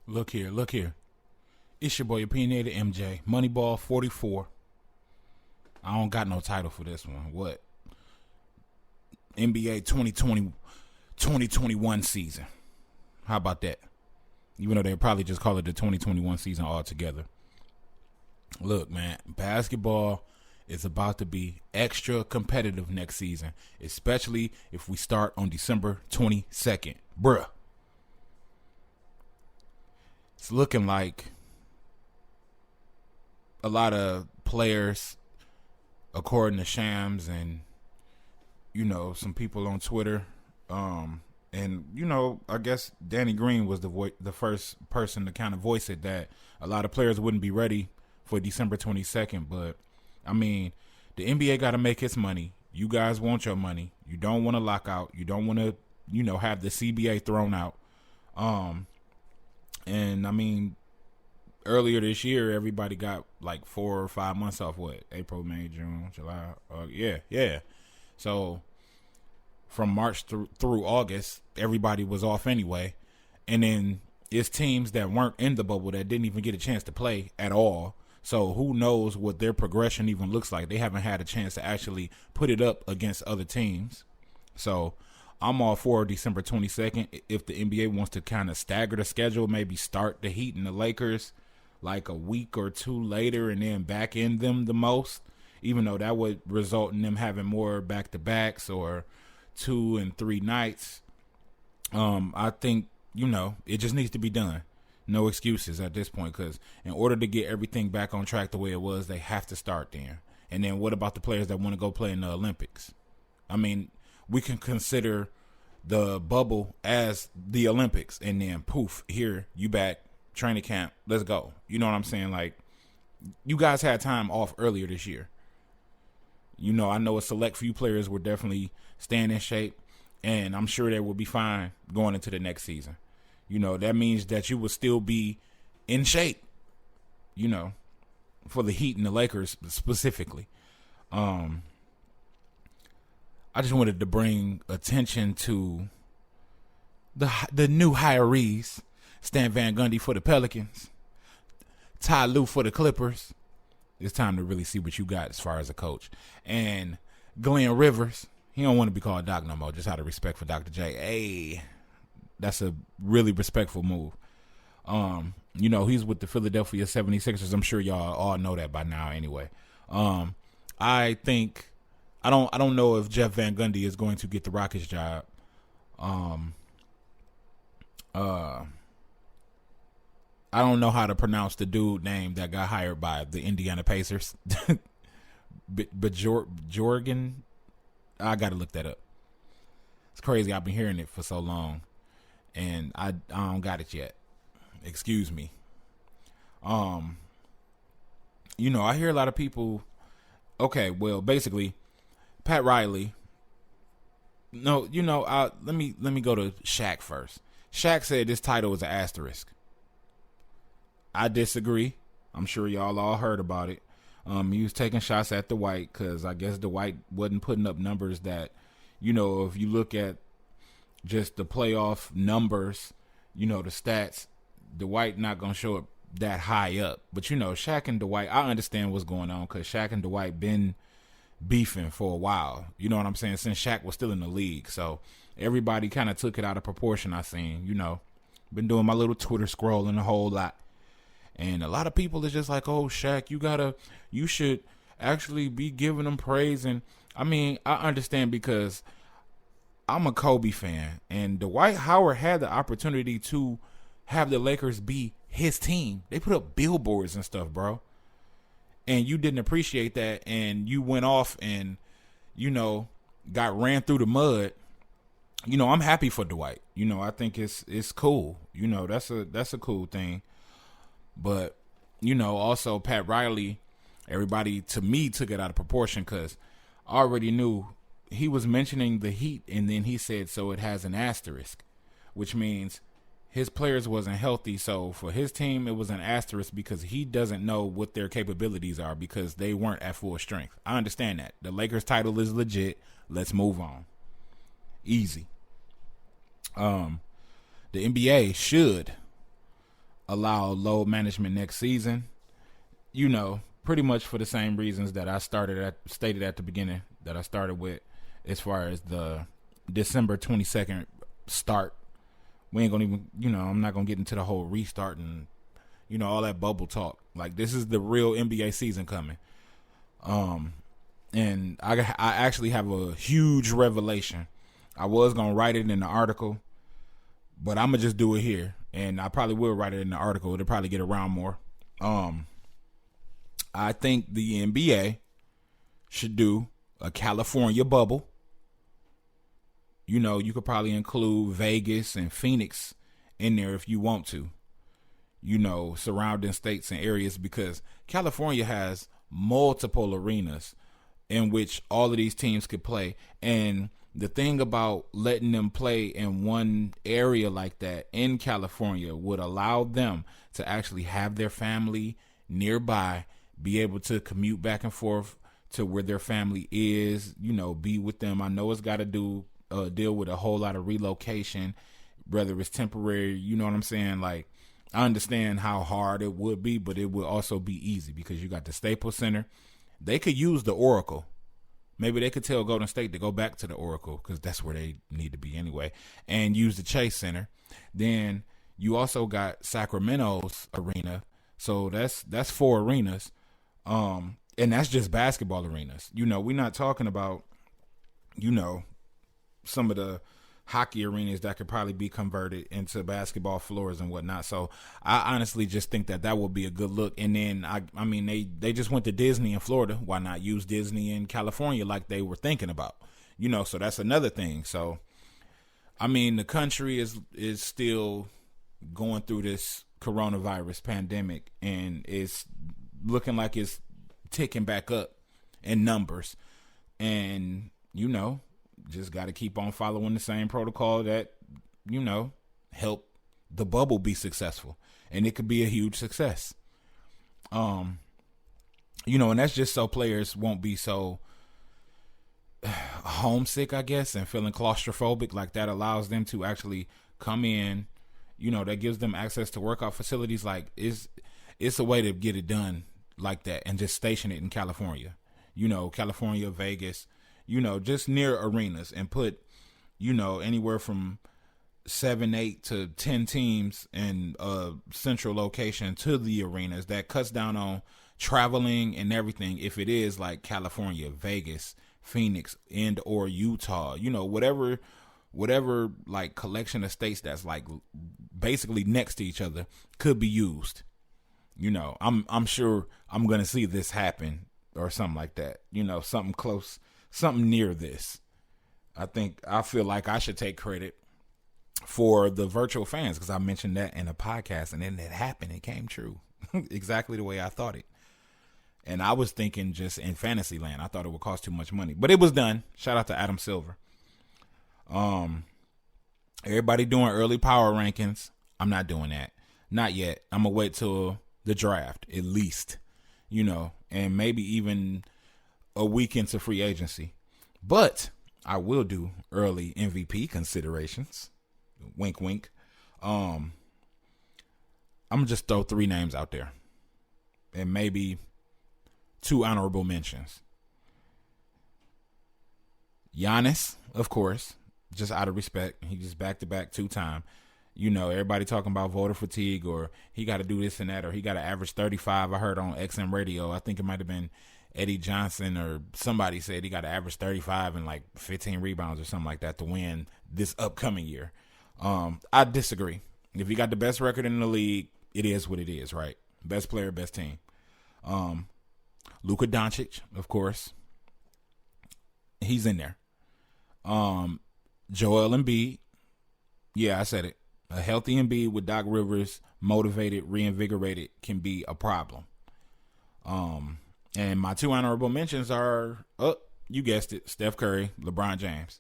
Look here, look here. It's your boy Opinionated MJ. MoNeYBaLL 44. I don't got no title for this one. What? NBA 2021 season. How about that? Even though they probably just call it the 2021 season altogether. Look, man, basketball is about to be extra competitive next season, especially if we start on December 22nd. Bruh. It's looking like a lot of players, according to Shams and, some people on Twitter, and, I guess Danny Green was the first person to kind of voice it, that a lot of players wouldn't be ready for December 22nd. But, I mean, the NBA got to make its money. You guys want your money. You don't want to lock out. You don't want to, have the CBA thrown out. And, I mean, earlier this year, everybody got like 4 or 5 months off. What? April, May, June, July. Yeah. So from March through August, everybody was off anyway. And then it's teams that weren't in the bubble that didn't even get a chance to play at all. So who knows what their progression even looks like. They haven't had a chance to actually put it up against other teams. So I'm all for December 22nd. If the NBA wants to kind of stagger the schedule, maybe start the Heat and the Lakers like a week or two later and then back in them the most, even though that would result in them having more back-to-backs or 2 and 3 nights. I think, it just needs to be done. No excuses at this point, because in order to get everything back on track the way it was, they have to start there. And then what about the players that want to go play in the Olympics? I mean, we can consider the bubble as the Olympics, and then poof, here, you back, training camp, let's go. You know what I'm saying? Like, you guys had time off earlier this year. I know a select few players were definitely staying in shape, and I'm sure they will be fine going into the next season. That means that you will still be in shape, for the Heat and the Lakers specifically. I just wanted to bring attention to the new hirees. Stan Van Gundy for the Pelicans, Ty Lue for the Clippers. It's time to really see what you got as far as a coach. And Glenn Rivers, he don't want to be called Doc no more, just out of respect for Dr. J. Hey, that's a really respectful move. He's with the Philadelphia 76ers. I'm sure y'all all know that by now anyway. I think I don't know if Jeff Van Gundy is going to get the Rockets job. I don't know how to pronounce the dude name that got hired by the Indiana Pacers. but Jorgen, I got to look that up. It's crazy. I've been hearing it for so long, and I don't got it yet. Excuse me. I hear a lot of people. Okay, well, basically, Pat Riley. No, let me go to Shaq first. Shaq said this title is an asterisk. I disagree. I'm sure y'all all heard about it. He was taking shots at Dwight because I guess Dwight wasn't putting up numbers that, if you look at just the playoff numbers, the stats, Dwight not going to show up that high up. But, Shaq and Dwight, I understand what's going on because Shaq and Dwight been beefing for a while. You know what I'm saying? Since Shaq was still in the league. So everybody kind of took it out of proportion, I seen. Been doing my little Twitter scrolling a whole lot. And a lot of people is just like, oh, Shaq, you should actually be giving them praise. And I mean, I understand because I'm a Kobe fan, and Dwight Howard had the opportunity to have the Lakers be his team. They put up billboards and stuff, bro. And you didn't appreciate that, and you went off and, got ran through the mud. I'm happy for Dwight. I think it's cool. That's a cool thing. But, also Pat Riley, everybody to me took it out of proportion because I already knew he was mentioning the Heat, and then he said, so it has an asterisk, which means his players wasn't healthy. So for his team, it was an asterisk because he doesn't know what their capabilities are because they weren't at full strength. I understand that. The Lakers title is legit. Let's move on. Easy. The NBA should allow load management next season. Pretty much for the same reasons that I stated at the beginning that I started with, as far as the December 22nd start. We ain't gonna even, I'm not gonna get into the whole restart and, all that bubble talk. Like, this is the real NBA season coming. And I actually have a huge revelation. I was gonna write it in the article, but I'm gonna just do it here, and I probably will write it in the article. It'll probably get around more. I think the NBA should do a California bubble. You could probably include Vegas and Phoenix in there if you want to. Surrounding states and areas, because California has multiple arenas in which all of these teams could play. And the thing about letting them play in one area like that in California would allow them to actually have their family nearby, be able to commute back and forth to where their family is, be with them. I know it's got to deal with a whole lot of relocation, whether it's temporary, you know what I'm saying? Like, I understand how hard it would be, but it would also be easy because you got the Staples Center. They could use the Oracle. Maybe they could tell Golden State to go back to the Oracle because that's where they need to be anyway, and use the Chase Center. Then you also got Sacramento's arena. So that's 4 arenas. And that's just basketball arenas. We're not talking about, some of the hockey arenas that could probably be converted into basketball floors and whatnot. So I honestly just think that would be a good look. And then I mean they just went to Disney in Florida. Why not use Disney in California like they were thinking about? So that's another thing. So I mean, the country is still going through this coronavirus pandemic, and it's looking like it's ticking back up in numbers. And just got to keep on following the same protocol that, help the bubble be successful. And it could be a huge success. And that's just so players won't be so homesick, I guess, and feeling claustrophobic. Like, that allows them to actually come in, that gives them access to workout facilities. Like, it's a way to get it done like that and just station it in California. California, Vegas, just near arenas, and put, anywhere from 7, 8 to 10 teams in a central location to the arenas. That cuts down on traveling and everything. If it is like California, Vegas, Phoenix, and or Utah, whatever like collection of states that's like basically next to each other could be used. I'm sure I'm gonna see this happen or something like that. Something close. Something near this. I feel like I should take credit for the virtual fans, because I mentioned that in a podcast, and then it happened. It came true exactly the way I thought it. And I was thinking just in fantasy land, I thought it would cost too much money, but it was done. Shout out to Adam Silver. Everybody doing early power rankings. I'm not doing that. Not yet. I'm gonna wait till the draft at least, and maybe even a week into free agency. But I will do early MVP considerations. Wink, wink. I'm gonna just throw 3 names out there, and maybe 2 honorable mentions. Giannis, of course, just out of respect. He just back-to-back 2-time. Everybody talking about voter fatigue, or he got to do this and that, or he got to average 35. I heard on XM radio, I think it might have been Eddie Johnson or somebody said he got to average 35 and like 15 rebounds or something like that to win this upcoming year. I disagree. If you got the best record in the league, it is what it is, right? Best player, best team. Luka Doncic, of course. He's in there. Joel Embiid. Yeah, I said it. A healthy Embiid with Doc Rivers, motivated, reinvigorated, can be a problem. And my 2 honorable mentions are, you guessed it, Steph Curry, LeBron James.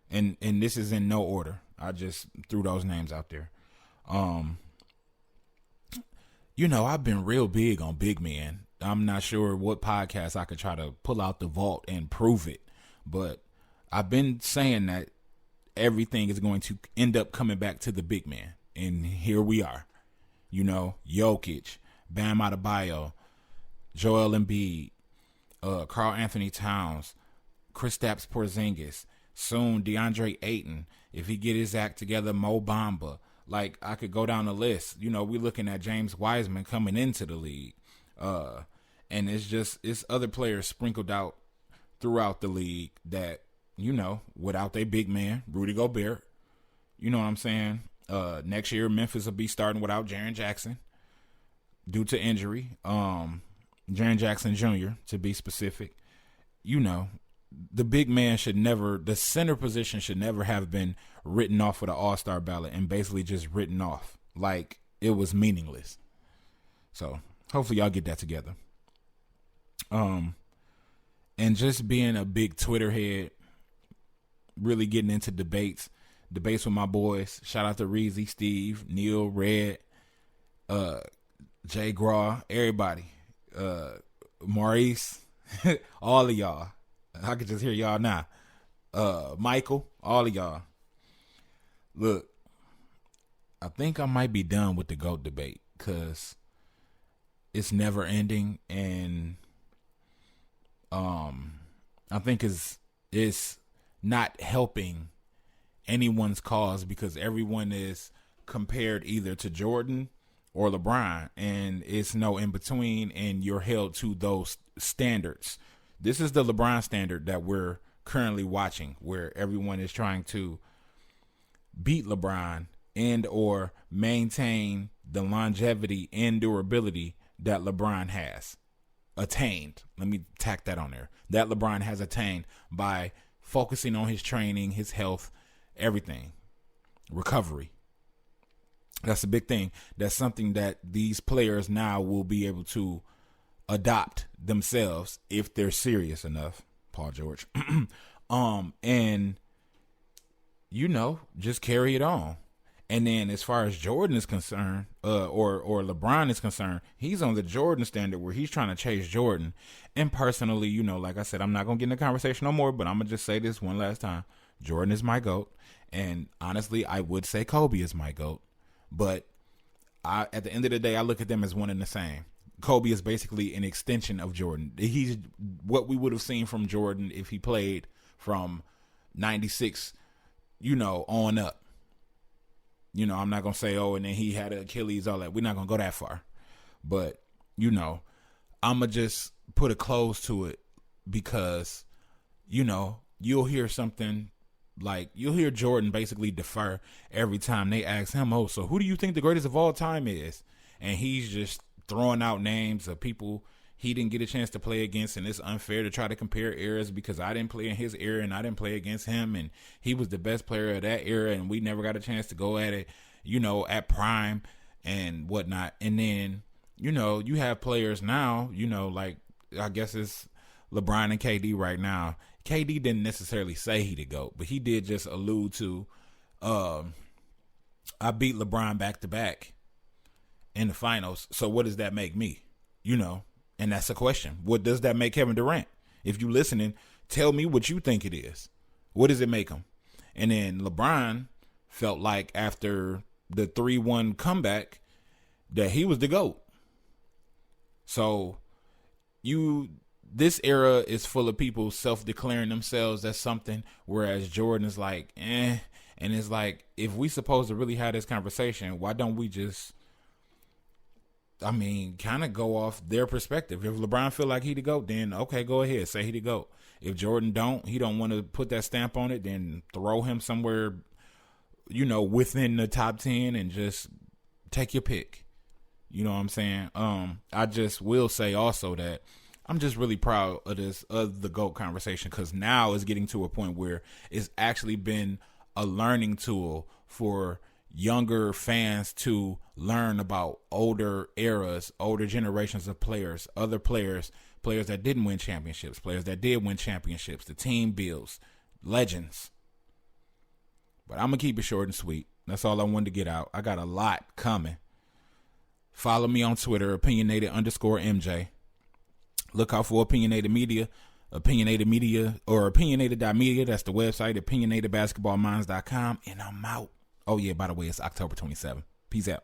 And this is in no order. I just threw those names out there. I've been real big on big men. I'm not sure what podcast I could try to pull out the vault and prove it. But I've been saying that everything is going to end up coming back to the big man. And here we are. You know, Jokic, Bam Adebayo, Joel Embiid, Karl Anthony Towns, Kristaps Porzingis, soon DeAndre Ayton. If he get his act together, Mo Bamba. Like, I could go down the list. You know, we're looking at James Wiseman coming into the league. And it's other players sprinkled out throughout the league that, you know, without their big man, Rudy Gobert, you know what I'm saying? Next year, Memphis will be starting without Jaren Jackson due to injury. Jaren Jackson Jr., to be specific. You know, the big man the center position should never have been written off with an all-star ballot and basically just written off like it was meaningless. So hopefully y'all get that together. And just being a big Twitter head, really getting into debates with my boys. Shout out to Reezy, Steve, Neil, Red, Jay Graw, everybody, Maurice, all of y'all. I could just hear y'all now. Michael, all of y'all. Look, I think I might be done with the GOAT debate because it's never ending, and I think it's not helping anyone's cause because everyone is compared either to Jordan or LeBron, and it's no in between, and you're held to those standards. This is the LeBron standard that we're currently watching, where everyone is trying to beat LeBron and or maintain the longevity and durability that LeBron has attained. Let me tack that on there. That LeBron has attained by focusing on his training, his health, everything, recovery. That's a big thing. That's something that these players now will be able to adopt themselves if they're serious enough. Paul George. And, you know, just carry it on. And then as far as Jordan is concerned, or LeBron is concerned, he's on the Jordan standard where he's trying to chase Jordan. And personally, you know, like I said, I'm not going to get in the conversation no more, but I'm going to just say this one last time. Jordan is my GOAT. And honestly, I would say Kobe is my GOAT. But at the end of the day, I look at them as one and the same. Kobe is basically an extension of Jordan. He's what we would have seen from Jordan if he played from 96, you know, on up. You know, I'm not going to say, oh, and then he had an Achilles, all that. We're not going to go that far. But, you know, I'm going to just put a close to it because, you know, you'll hear something like, you'll hear Jordan basically defer every time they ask him, oh, so who do you think the greatest of all time is? And he's just throwing out names of people he didn't get a chance to play against, and it's unfair to try to compare eras because I didn't play in his era and I didn't play against him, and he was the best player of that era, and we never got a chance to go at it, you know, at prime and whatnot. And then, you know, you have players now, you know, like I guess it's LeBron and KD right now. KD didn't necessarily say he the GOAT, but he did just allude to, I beat LeBron back to back in the finals. So what does that make me? You know, and that's a question. What does that make Kevin Durant? If you listening, tell me what you think it is. What does it make him? And then LeBron felt like after the 3-1 comeback that he was the GOAT. So this era is full of people self-declaring themselves as something, whereas Jordan is like, eh. And it's like, if we supposed to really have this conversation, why don't we just, I mean, kind of go off their perspective? If LeBron feel like he the GOAT, then okay, go ahead, say he the GOAT. If Jordan he don't want to put that stamp on it, then throw him somewhere, you know, within the top 10 and just take your pick. You know what I'm saying? I just will say also that I'm just really proud of the GOAT conversation, because now it's getting to a point where it's actually been a learning tool for younger fans to learn about older eras, older generations of players, other players that didn't win championships, players that did win championships, the team builds, legends. But I'm going to keep it short and sweet. That's all I wanted to get out. I got a lot coming. Follow me on Twitter, opinionated_MJ. Look out for Opinionated Media, Opinionated Media, or opinionated.media. That's the website, opinionatedbasketballminds.com. And I'm out. Oh, yeah, by the way, it's October 27th. Peace out.